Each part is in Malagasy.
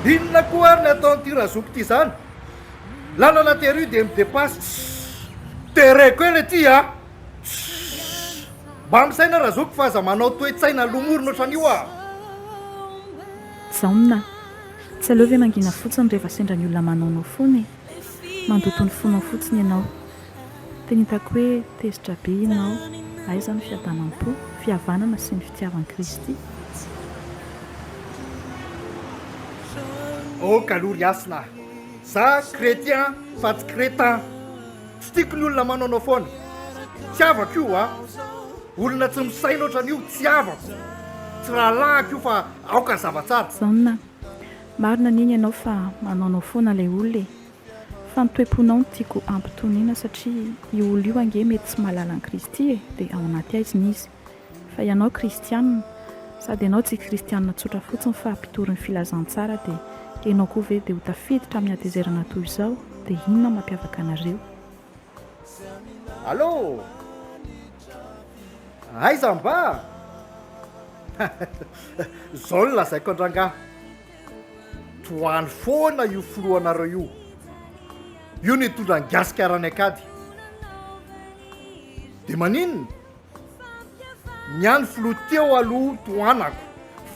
inona koa ary ny ataon'ity razoko ity zany lalana tery dia midepasy tereko ely ty a mba misaina razoko fa aza manao toe-tsaina lomorona ohatran'io a zaona tsy aleo ve mangina fotsiny rehefa sendra ny olona manaonao foany mandoto ny fonao fotsiny ianao teny hitako hoe tezitra be ianao aiza ny fiadanam-po fihavanana sy ny fitiavan'i Kristy. o kalory asina za chrétien fa tsy crétin tsy tiako ny olona manaonao foana tsy avako io a olona tsy misaina ohatran'io tsy avako tsy rahalahako io fa aoka zavatsara zaona marina niny ianao fa manaonao foana ilay olona fa nytoem-ponao no tiako ampitoniana satria io olo io ange mety tsy mahalala an'i Kristy dia ao anaty aiziny izy fa ianao kristianina sady ianao tsy kristianina tsotra fotsiny fa mpitory ny filazantsara dia ianao koa ve dia ho tafiditra amin'ny atezerana toy izao dia inona mampiavaka anareo? allô aiza mba zao no lazaiko andrangahy toany foana io filohanareo io ny tondra ngasikaarany akady dia maninona ny any filoha teo aloha toanako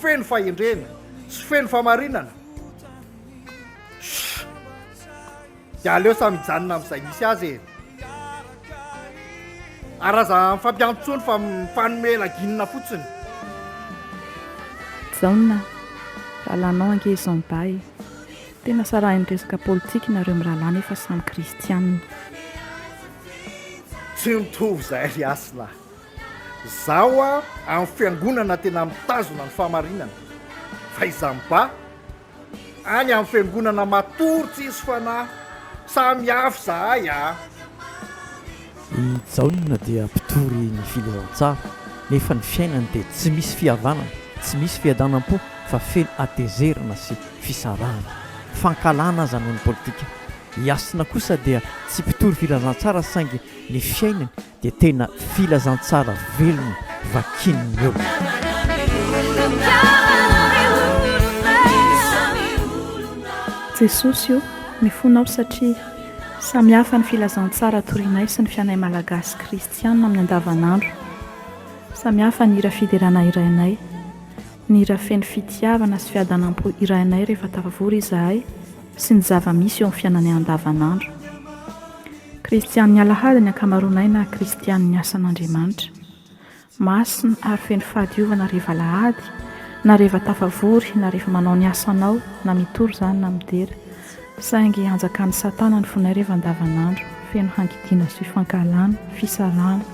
feno fahendrena sy feno famarinana dia aleo samijanona amin'izay misy azy e araza mifampiantotsony fa mifanomela ginina fotsiny zaona rahalanao angezon ba e tena sarahany resaka politika nareo mirahala nefa samy kristianina tsy mitovy zay ry asina zaho a amin'ny fiangonana tena mitazona ny famarinana fa izamba any amin'ny fiangonana matory tsy isy fanahy samy hafy zahay a ijaonina dia mpitory ny filazantsara nefa ny fiainany dia tsy misy fihavanana tsy misy fiadanam-po fa feno atezerana sy fisarahana fankalana aza noho ny politika iasina kosa dia tsy mpitory filazantsara saingy ny fiainany dia tena filazantsara velona vakininy eo jesosy io mifonao satria samy hafa ny filazantsara torinay sy ny fianay malagasy kristianina amin'ny andavanandro samy hafa ny hira fiderana irainay ny hira feno fitiavana sy fiadanam-po irainay rehefa tafavory izahay sy ny zava-misy eo amin'ny fiainanay andavanandro kristianiny alahady ny akamaronay na kristianiny asan'Andriamanitra masina ary feno fahadiovana rehefa alahady na rehefa tafavory na rehefa manao ny asanao na mitory zany na midera saingy anjakany satana ny fonay rehefa andavanandro feno hankidiana sy fifankalana fisarahana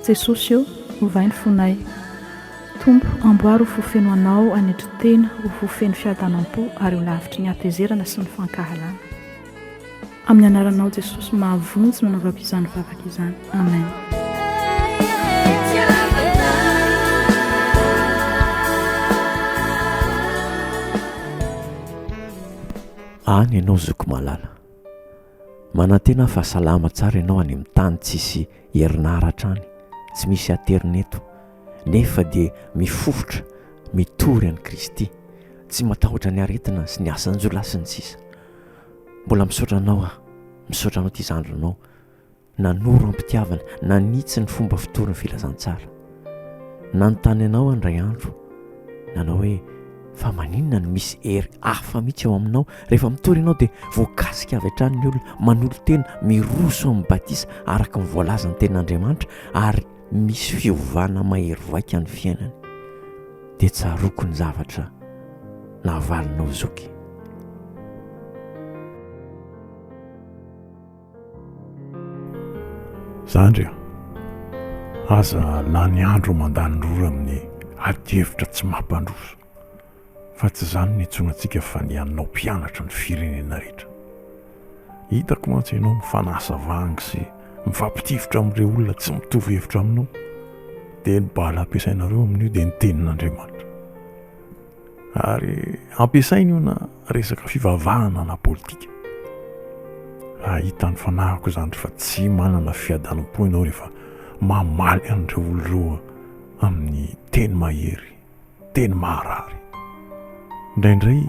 jesosy io ovay ny fonay tompo amboary ho fofeno anao anetro tena ho fofeno fiadanam-po ary ho lavitry ny atezerana sy ny fankahalana amin'ny anaranao jesosy mahavonjy manaovako izany vavaka izany amen any ianao zoko malala manantena fahasalama tsara ianao any amin'ny tany tsisy herinaratra any tsy misy aterineto nefa dia mifofotra mitory an'i Kristy tsy matahotra ny aretina sy ny asan-jola sy ny sisa mbola misaotra anao misaotra anao ty zandronao nanoro ampitiavana nanitsy ny fomba fitory ny filazantsara nanontany anao andray andro nanao hoe fa maninona no misy hery hafa mihitsy eo aminao rehefa mitory ianao dia voakasika avy hatrany ny olona manolo tena miroso amin'ny batisa araka ny voalazany ten'Andriamanitra ary misy fiovana mahery vaika ny fiainany dia tsaroko ny zavatra nahavalinao zoky zandry aza lany andro mandany rora amin'ny ady-hevitra tsy mampandroso fa tsy zany ny tsonantsika fa ny anao mpianatra ny firenena rehetra hitako mantsy ianao mifanasa vangy sy mifampitifitra amin'ireo olona tsy mitovy hevitra aminao dia ny bala ampiasainareo amin'io dia ny tenin'Andriamanitra ary ampiasaina io na resaka fivavahana na politika ahita ny fanahiko zany fa tsy manana fiadanam-po ianao rehefa mamaly an'ireo oloreo amin'ny teny mahery teny maharary indraindray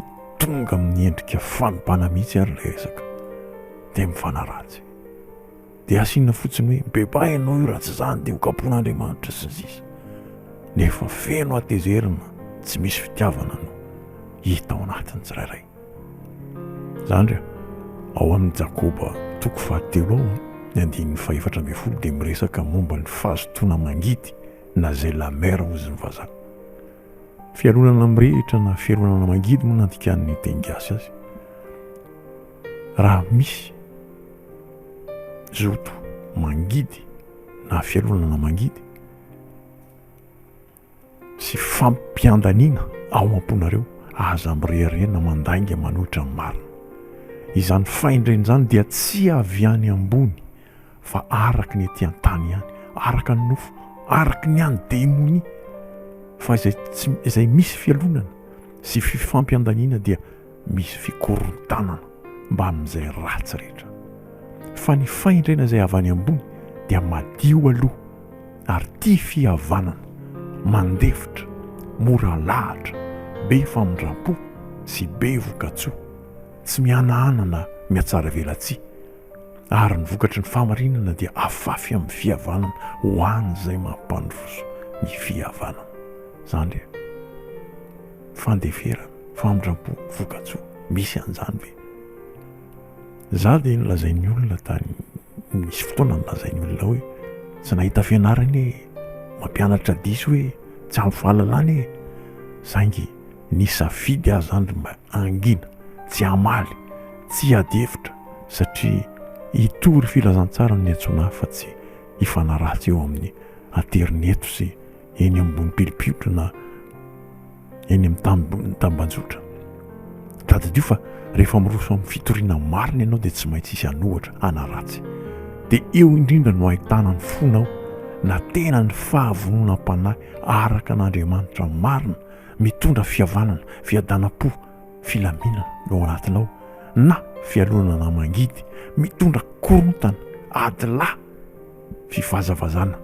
tonga amin'ny endrika fanompana mihitsy ary ilay resaka dia mifanaratsy dia asiana fotsiny hoe beba ianao io raha tsy zany dia hokapon'Andriamanitra sy ny sisa nefa feno atezerina tsy misy fitiavana no hita ao anatiny tsirairay zany rea ao amin'ny Jakoba toko 7 ao ny 9:11 dia miresaka momba ny fahazotoana mangidy na zay lamera ozy ny vazaha fialonana mirehitra na fialonana mangidy moa nandikan'ny teny gasy azy raha misy zoto mangidy na fialonana mangidy sy fampiandaniana ao am-ponareo aza mireharena mandainga manohitra ny marina izany faindreny zany dia tsy avy any ambony fa araky ny ety an-tany ihany araka ny nofo araky ny any demony fa izay misy fialonana sy fifampiandaniana dia misy fikorontanana mba amin'izay ratsy rehetra fa ny faindrena izay avy any ambony dia madio aloha ary tia fihavanana mandefitra mora lahatra be famindram-po sy be voka-tsoa tsy mihanahana miatsara velatsia ary ny vokatry ny fahamarinana dia afafy amin'ny fihavanana ho an'izay mampandroso ny fihavanana zany dia fandeferana famindram-po voka-tsoa misy an'izany ve za dia nolazain'ny olona tany misy fotoana nolazain'ny olona hoe tsy nahita fianarany mampianatra diso hoe tsy ampy fahalalany saingy ny safidy azy zany mba angina tsy hamaly tsy hadevitra satria hitory filazantsara ny antsoina fa tsy hifanaratsy eo amin'ny aterineto sy eny ambony pilipiotra na eny amin'ny tambanjotra tadidio fa rehefa miroso amin'ny fitoriana marina ianao dia tsy maintsy isy anohatra hanaratsy dia eo indrindra no ahitana ny fonao na tena ny fahavononam-panahy araka an'Andriamanitra marina mitondra fihavanana fiadanam-po filaminana no anatinao na fialonana mangidy mitondra korontana adilahy fivazavazana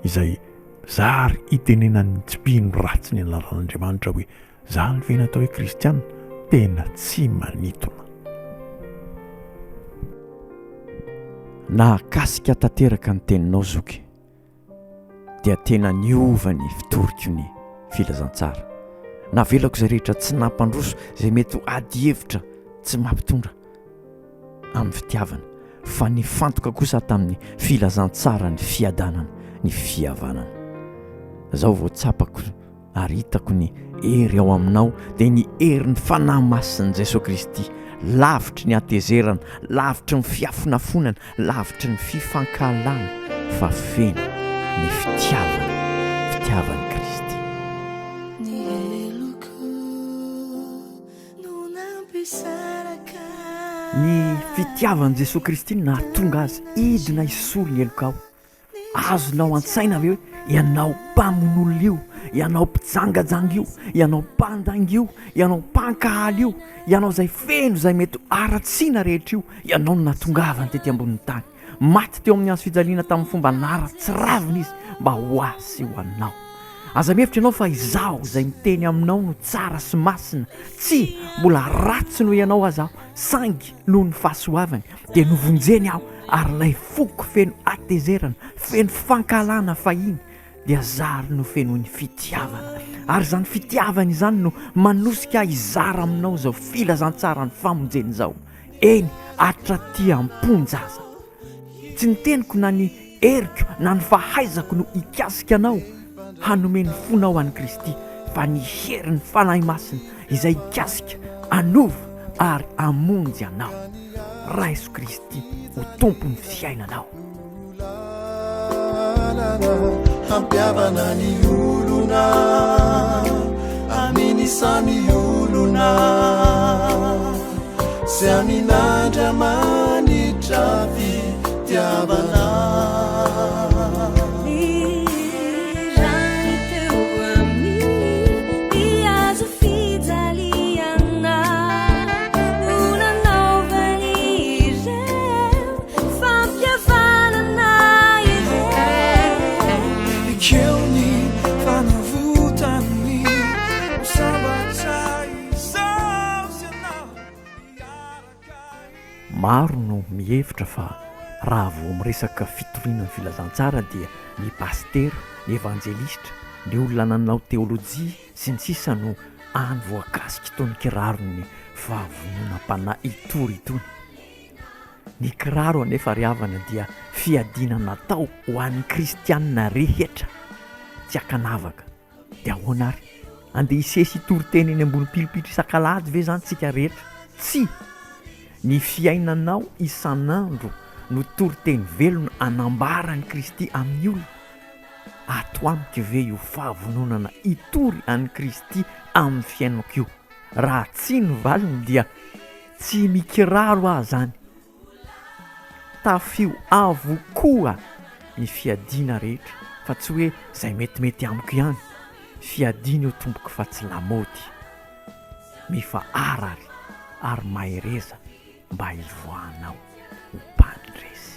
izay zary itenenan'ny tsipino ratsy ny anaran'Andriamanitra hoe zany ve natao hoe kristianina tena tsy manitona na kasika tanteraka ny teninao zoky dia tena niova ny fitoriko ny filazantsara navelako izay rehetra tsy nampandroso izay mety ho ady hevitra tsy mampitondra amin'ny fitiavana fa ny fantoka kosa tamin'ny filazantsara ny fiadanana ny fihavanana zao vao tsapako ary hitako ny hery ao aminao dia ny hery ny fanahy masin'i Jesosy Kristy lavitry ny atezerana lavitry ny fiafonafonana lavitry ny fifankalana fa feno ny fitiavany Kristy ny fitiavan'i Jesosy Kristy nahatonga azy idina hisolo ny elokao azonao an-tsaina ve hoe ianao mpamon'olona io ianao mpijangajanga io ianao mpandanga io ianao mpankahaly io ianao zay feno zay mety aratsiana rehetra io ianao no natongavany tety ambonin'ny tany maty teo amin'ny hazo fijaliana tamin'ny fomba nara-tsy ravina izy mba ho asy ho anao aza mihevitra ianao fa izaho zay miteny aminao no tsara sy masina tsy mbola ratsy no ianao azaho sangy noho ny fahasoavany dia novonjeny aho ary lay foko feno atezerana feno fankalana fahiny dia zary no feno ny fitiavana ary zany fitiavana izany no manosika izara aminao zao filazantsara ny famonjeny zao eny atraty amponjaza tsy ny teniko na ny eriko na ny fahaizako no ikasika anao hanomeny fonao an'i Kristy fa ny heriny fanahy masina izay ikasika anova ary amonjy anao raha Jesosy Kristy ho tompony fiainanao hampiavana ny olona amin'isany olona sy amin'Andriamanitra fitiavana maro no mihevitra fa raha vao miresaka fitoriana ny filazantsara dia ny pastera ny evanjelista ny olona nanao teolojia sy ny sisa no any voakasika itony kirarony favonona-panahy itory itony. Ny kiraro anefa ry havana dia fiadiana natao ho an'ny kristianina rehetra tsy akanavaka. Dia ahoana ary andeha hisesy itory teny eny ambony pilipitry isan-kalady ve zany tsika rehetra? Tsy! Ny fiainanao isan'andro no tory teny velona anambarany Kristy amin'ny olona. Ato amiko ve io fahavononana itory an'i Kristy amin'ny fiainako io? Raha tsy ny valiny dia tsy mikiraro aho zany. Tafio avokoa ny fiadiana rehetra fa tsy hoe zay metimety amiko ihany. Fiadiana io tompoko fa tsy lamaody. Mifa arary ary mahereza mba hivoahanao ho mpandresy.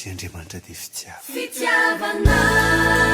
Andriamanitra dia fitiavana.